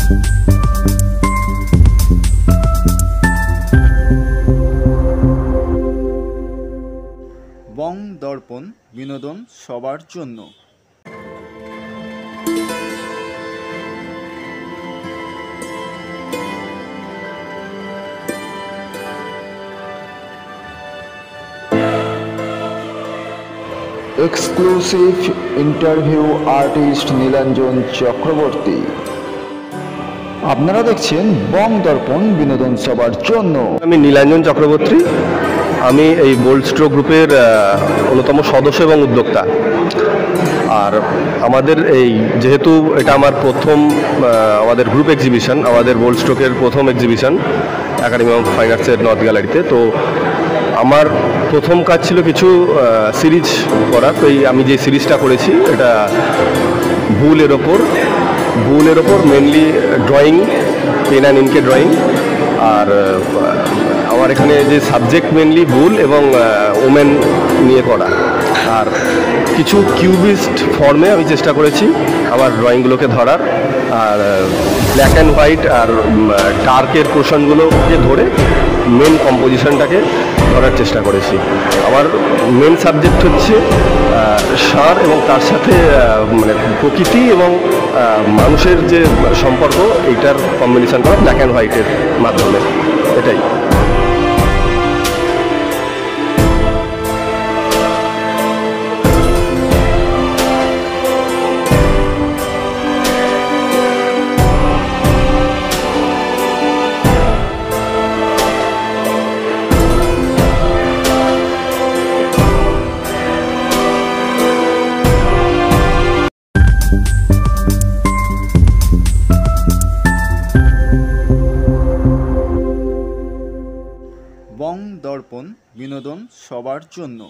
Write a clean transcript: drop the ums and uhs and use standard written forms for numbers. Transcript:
বং দর্পণ বিনোদন সবার জন্য। Exclusive interview artist Nilanjan Chakraborty. আপনারা দেখছেন বং দর্পণ বিনোদন সবার জন্য। আমি নীলাঞ্জন চক্রবর্তী। আমি এই বোল্ড স্ট্রোক গ্রুপের অন্যতম সদস্য এবং উদ্যোক্তা। আর আমাদের যেহেতু এটা আমার প্রথম আমাদের গ্রুপ এক্সিবিশন, আমাদের বোল্ড স্ট্রোকের প্রথম এক্সিবিশন একাডেমি অফ ফাইন আর্টসের নর্থ গ্যালারিতে, তো আমার প্রথম কাজ ছিল কিছু সিরিজ করা। তো আমি যে সিরিজটা করেছি এটা বুলের ওপর mainly drawing, pen and ink drawing. আর আমার এখানে যে সাবজেক্ট মেনলি বুল এবং ওমেন নিয়ে করা। আর কিছু কিউবিস্ট ফর্মে আমি চেষ্টা করেছি আমার ড্রয়িংগুলোকে ধরার, আর ব্ল্যাক অ্যান্ড হোয়াইট আর ডার্কের পোর্শনগুলোকে ধরে মেন কম্পোজিশনটাকে করার চেষ্টা করেছি। আমার মেন সাবজেক্ট হচ্ছে সার এবং তার সাথে মানে প্রকৃতি এবং মানুষের যে সম্পর্ক, এইটার কম্বিনেশন করা ব্ল্যাক অ্যান্ড হোয়াইটের মাধ্যমে, এটাই। বং দর্পণ বিনোদন সবার জন্য।